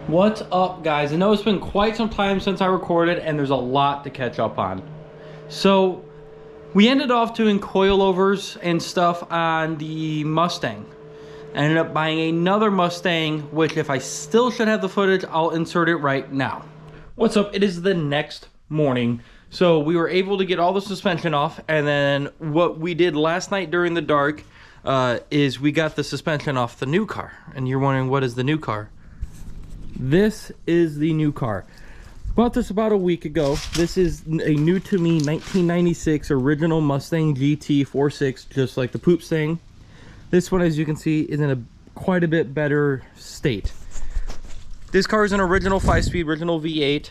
What's up, guys? I know it's been quite some time since I recorded and there's a lot to catch up on. So we ended off doing coilovers and stuff on the Mustang. I ended up buying another Mustang, which if I still should have the footage, I'll insert it right now. What's up? It is the next morning. So we were able to get all the suspension off, and then what we did last night during the dark is we got the suspension off the new car. And you're wondering, what is the new car? This is the new car. Bought this about a week ago. This is a new to me 1996 original Mustang GT 4.6, just like the Poop Stang. This one, as you can see, is in quite a bit better state. This car is an original 5-speed, original V8.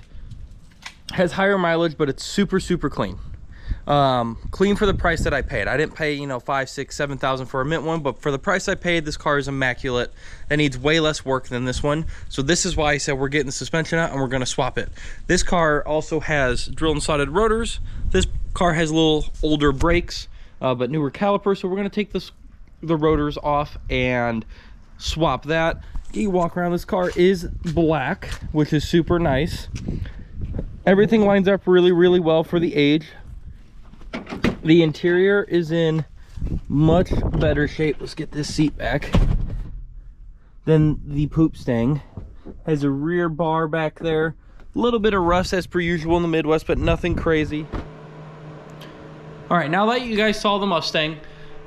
Has higher mileage, but it's super clean. Clean for the price that I paid. I didn't pay, you know, 5, 6, 7,000 for a mint one, but for the price I paid, this car is immaculate. It needs way less work than this one. So this is why I said we're getting the suspension out and we're going to swap it. This car also has drilled and slotted rotors. This car has a little older brakes, but newer calipers. So we're going to take the rotors off and swap that. You walk around, this car is black, which is super nice. Everything lines up really well for the age. The interior is in much better shape. Let's get this seat back than the Poop Stang. Has a rear bar back there. A little bit of rust as per usual in the Midwest, but nothing crazy. All right, now that you guys saw the Mustang,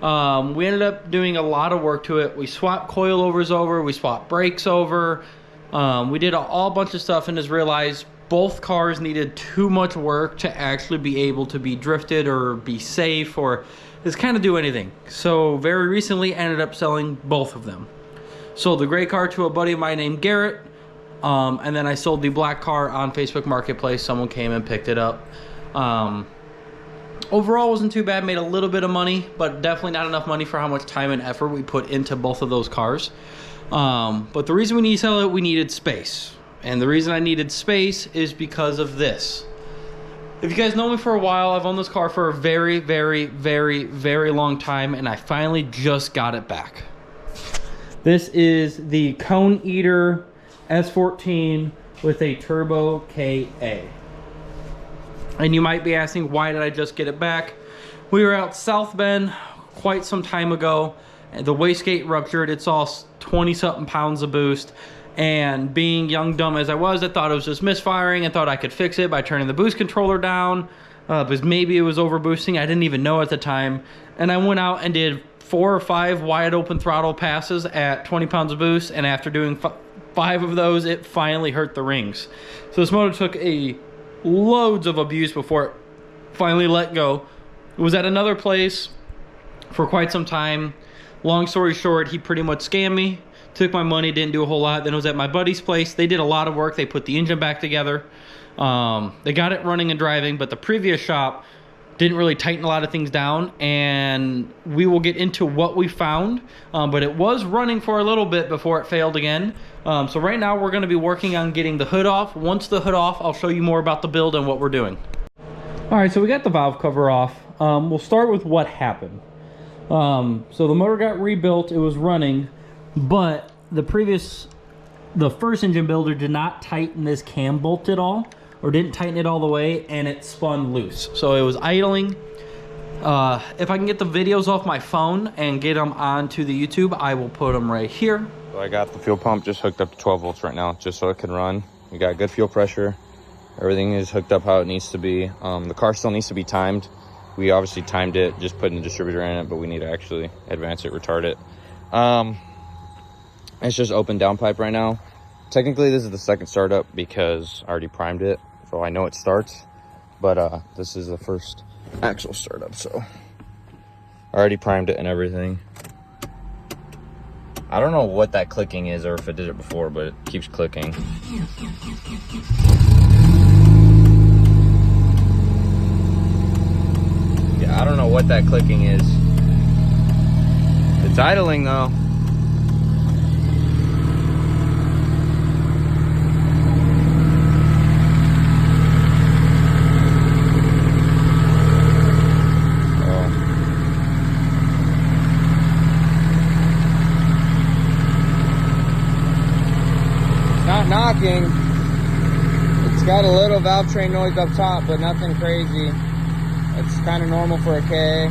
we ended up doing a lot of work to it. We swapped coilovers over, we swapped brakes over. We did a bunch of stuff and just realized both cars needed too much work to actually be able to be drifted or be safe or just kind of do anything. So very recently ended up selling both of them. Sold the gray car to a buddy of mine named Garrett, and then I sold the black car on Facebook Marketplace. Someone came and picked it up. Overall wasn't too bad, made a little bit of money, but definitely not enough money for how much time and effort we put into both of those cars. But the reason we need to sell it, we needed space. And the reason I needed space is because of this. If you guys know me for a while, I've owned this car for a very long time, and I finally just got it back. This is the Cone Eater S14 with a Turbo KA. And you might be asking, why did I just get it back? We were out South Bend quite some time ago, and the wastegate ruptured. It's all 20-something pounds of boost. And being young, dumb as I was, I thought it was just misfiring. I thought I could fix it by turning the boost controller down, because maybe it was over boosting. I didn't even know at the time. And I went out and did 4 or 5 wide open throttle passes at 20 pounds of boost. And after doing 5 of those, it finally hurt the rings. So this motor took loads of abuse before it finally let go. It was at another place for quite some time. Long story short, he pretty much scammed me. Took my money, didn't do a whole lot. Then it was at my buddy's place. They did a lot of work. They put the engine back together. They got it running and driving, but the previous shop didn't really tighten a lot of things down, and we will get into what we found. But it was running for a little bit before it failed again. So right now we're going to be working on getting the hood off. Once the hood off, I'll show you more about the build and what we're doing. All right, so we got the valve cover off. We'll start with what happened. So the motor got rebuilt. It was running. But the first engine builder did not tighten this cam bolt at all, or didn't tighten it all the way, and it spun loose. So it was idling. If I can get the videos off my phone and get them onto the YouTube, I will put them right here. So I got the fuel pump just hooked up to 12 volts right now, just so it can run. We got good fuel pressure. Everything is hooked up how it needs to be. The car still needs to be timed. We obviously timed it, just putting the distributor in it, but we need to actually advance it, retard it. It's just open downpipe right now. Technically, this is the second startup because I already primed it, so I know it starts. But this is the first actual startup, so I already primed it and everything. I don't know what that clicking is or if it did it before, but it keeps clicking. Yeah, I don't know what that clicking is. It's idling though. not knocking. It's got a little valve train noise up top, but nothing crazy. It's kind of normal for a K.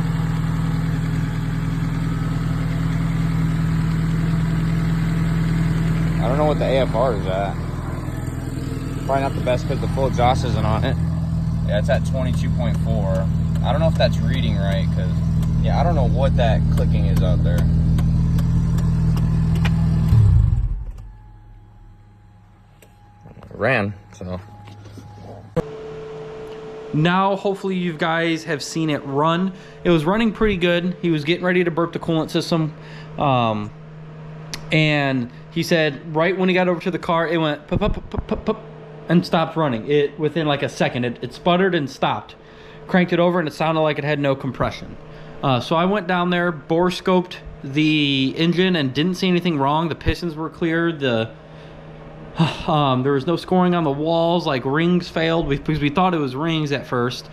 I don't know what the AFR is at. Probably not the best because the full exhaust isn't on it. Yeah, it's at 22.4. I don't know if that's reading right because, yeah, I don't know what that clicking is out there. It ran, so. Now, hopefully you guys have seen it run. It was running pretty good. He was getting ready to burp the coolant system. And he said right when he got over to the car, it went pop, pop, pop, pop, pop, and stopped running. It within like a second, it sputtered and stopped. Cranked it over and it sounded like it had no compression. So I went down there, bore scoped the engine and didn't see anything wrong. The pistons were clear. There was no scoring on the walls, like rings failed because we thought it was rings at first.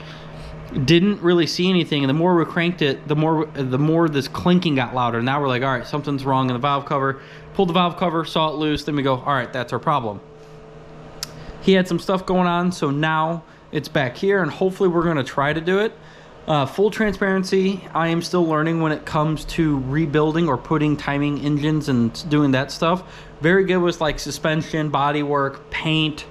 Didn't really see anything, and the more we cranked it, the more this clinking got louder. Now we're like, all right, something's wrong in the valve cover. Pulled the valve cover, saw it loose, then we go, all right, that's our problem. He had some stuff going on, so now it's back here, and hopefully we're going to try to do it. Full transparency, I am still learning when it comes to rebuilding or putting timing engines and doing that stuff. Very good with like suspension, body work, paint,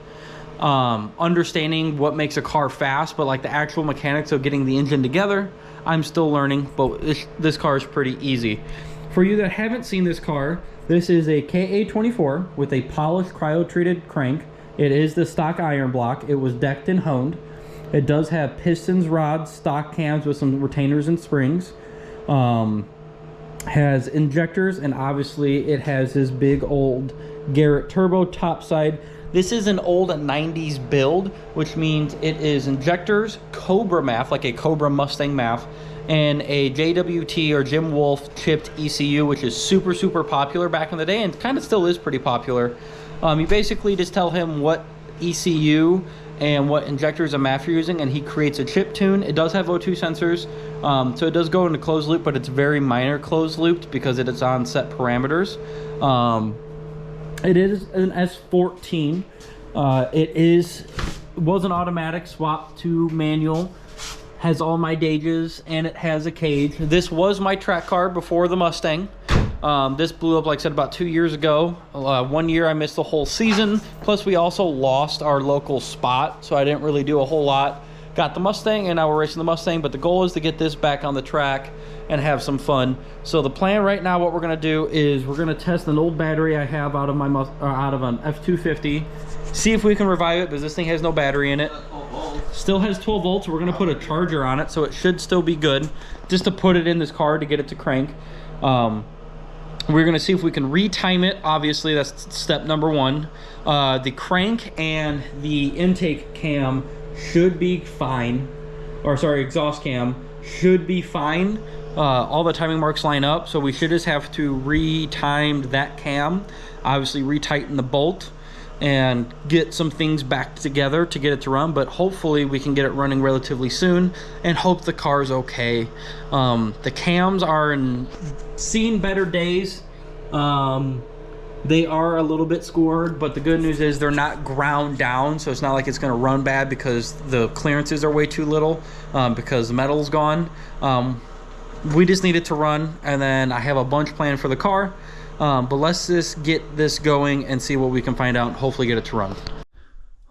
understanding what makes a car fast, but like the actual mechanics of getting the engine together, I'm still learning, but this car is pretty easy. For you that haven't seen this car, this is a KA24 with a polished cryo-treated crank. It is the stock iron block. It was decked and honed. It does have pistons, rods, stock cams with some retainers and springs. Has injectors, and obviously it has this big old Garrett turbo topside. This is an old 90s build, which means it is injectors, Cobra MAF, like a Cobra Mustang MAF, and a JWT or Jim Wolf chipped ECU, which is super, super popular back in the day and kind of still is pretty popular. You basically just tell him what ECU and what injectors a MAF you're using, and he creates a chip tune. It does have O2 sensors, so it does go into closed loop, but it's very minor closed looped because it is on set parameters. It is an S14. It was an automatic, swapped to manual, has all my gauges, and it has a cage. This was my track car before the Mustang. This blew up, like I said, about 2 years ago. 1 year I missed the whole season. Plus we also lost our local spot, so I didn't really do a whole lot. Got the Mustang, and now we're racing the Mustang, but the goal is to get this back on the track and have some fun. So the plan right now, what we're gonna do is we're gonna test an old battery I have out of an F250, see if we can revive it, because this thing has no battery in it. Still has 12 volts. We're gonna put a charger on it, so it should still be good, just to put it in this car to get it to crank. We're gonna see if we can retime it. Obviously, that's step number one. The crank and the intake cam should be fine, or sorry, exhaust cam should be fine. All the timing marks line up, so we should just have to retime that cam, obviously retighten the bolt and get some things back together to get it to run, but hopefully we can get it running relatively soon and hope the car's okay. The cams are seen better days. They are a little bit scored, but the good news is they're not ground down, so it's not like it's going to run bad because the clearances are way too little, because the metal's gone. We just need it to run, and then I have a bunch planned for the car, but let's just get this going and see what we can find out and hopefully get it to run.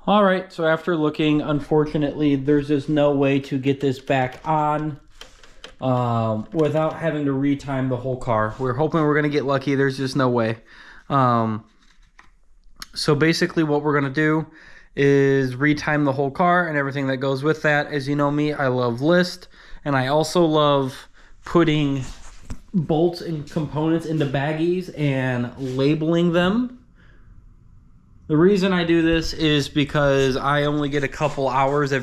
All right, so after looking, unfortunately there's just no way to get this back on without having to retime the whole car. We're hoping we're going to get lucky. There's just no way. So basically what we're going to do is retime the whole car and everything that goes with that. As you know me, I love list, and I also love putting bolts and components into baggies and labeling them. The reason I do this is because I only get a couple hours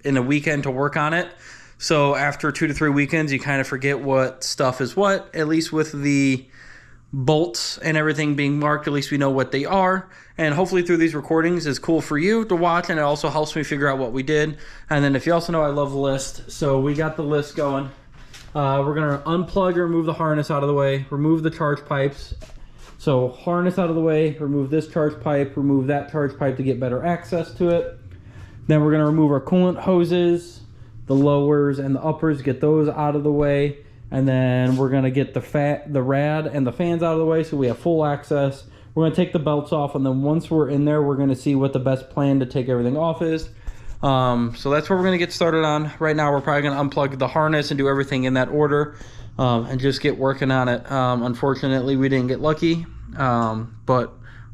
in a weekend to work on it. So after 2 to 3 weekends, you kind of forget what stuff is what. At least with the bolts and everything being marked, at least we know what they are. And hopefully through these recordings is cool for you to watch, and it also helps me figure out what we did. And then if you also know I love list, so we got the list going. We're gonna unplug or remove the harness out of the way, remove the charge pipes. So harness out of the way, remove this charge pipe, remove that charge pipe to get better access to it. Then we're gonna remove our coolant hoses, the lowers and the uppers, get those out of the way. And then we're gonna get the rad and the fans out of the way so we have full access. We're gonna take the belts off, and then once we're in there, we're gonna see what the best plan to take everything off is. So that's what we're gonna get started on. Right now, we're probably gonna unplug the harness and do everything in that order, and just get working on it. Unfortunately, we didn't get lucky, but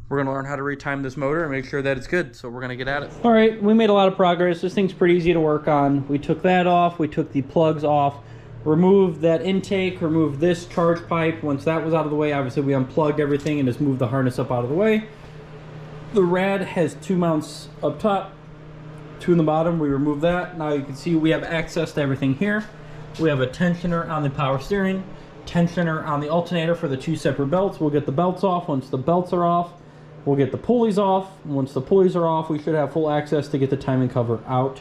we're gonna learn how to retime this motor and make sure that it's good. So we're gonna get at it. All right, we made a lot of progress. This thing's pretty easy to work on. We took that off, we took the plugs off, removed that intake, removed this charge pipe. Once that was out of the way, obviously we unplugged everything and just moved the harness up out of the way. The rad has 2 mounts up top, 2 in the bottom. We removed that. Now you can see we have access to everything here. We have a tensioner on the power steering, tensioner on the alternator for the 2 separate belts. We'll get the belts off. Once the belts are off, we'll get the pulleys off. Once the pulleys are off, we should have full access to get the timing cover out.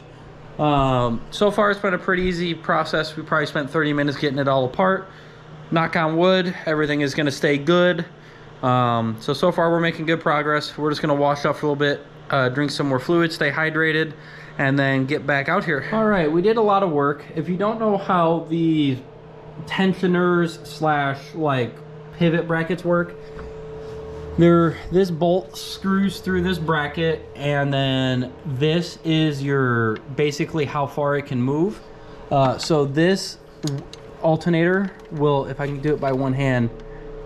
So far it's been a pretty easy process. We probably spent 30 minutes getting it all apart. Knock on wood, everything is gonna stay good. So far we're making good progress. We're just gonna wash off a little bit, drink some more fluid, stay hydrated, and then get back out here. All right, we did a lot of work. If you don't know how the tensioners slash like pivot brackets work, this bolt screws through this bracket, and then this is your basically how far it can move. So this alternator will, if I can do it by one hand,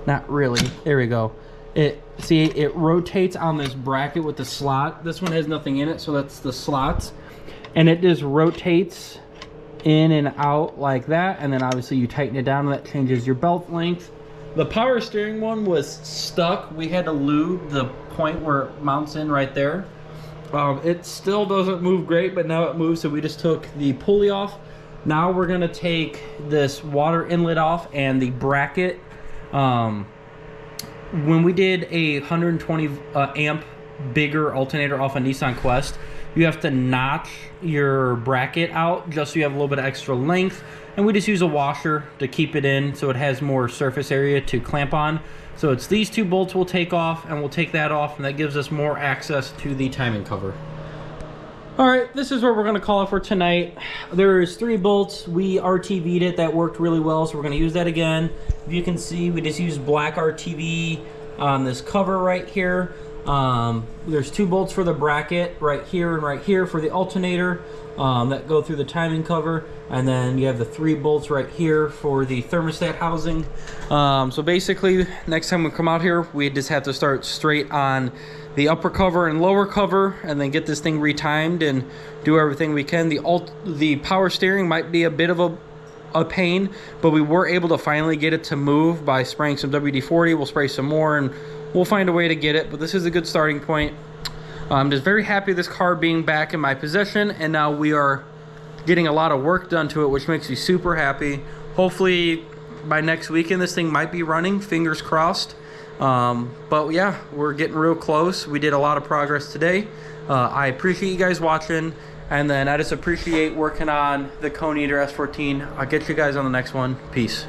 not really, there we go. See, it rotates on this bracket with the slot. This one has nothing in it, so that's the slots, and it just rotates in and out like that, and then obviously you tighten it down and that changes your belt length. The power steering one was stuck. We had to lube the point where it mounts in right there. It still doesn't move great, but now it moves, so we just took the pulley off. Now we're gonna take this water inlet off and the bracket. When we did a 120 amp bigger alternator off a Nissan Quest, you have to notch your bracket out just so you have a little bit of extra length. And we just use a washer to keep it in so it has more surface area to clamp on. So it's these 2 bolts we'll take off, and we'll take that off, and that gives us more access to the timing cover. All right, this is what we're gonna call it for tonight. There's 3 bolts. We RTV'd it, that worked really well, so we're gonna use that again. If you can see, we just used black RTV on this cover right here. There's 2 bolts for the bracket right here and right here for the alternator that go through the timing cover, and then you have the 3 bolts right here for the thermostat housing. So basically, next time we come out here, we just have to start straight on the upper cover and lower cover, and then get this thing retimed and do everything we can. The power steering might be a bit of a pain, but we were able to finally get it to move by spraying some WD-40. We'll spray some more and we'll find a way to get it, but this is a good starting point. I'm just very happy this car being back in my possession, and now we are getting a lot of work done to it, which makes me super happy. Hopefully by next weekend this thing might be running, fingers crossed. But yeah, we're getting real close. We did a lot of progress today. I appreciate you guys watching, and then I just appreciate working on the Cone Eater S14. I'll get you guys on the next one. Peace.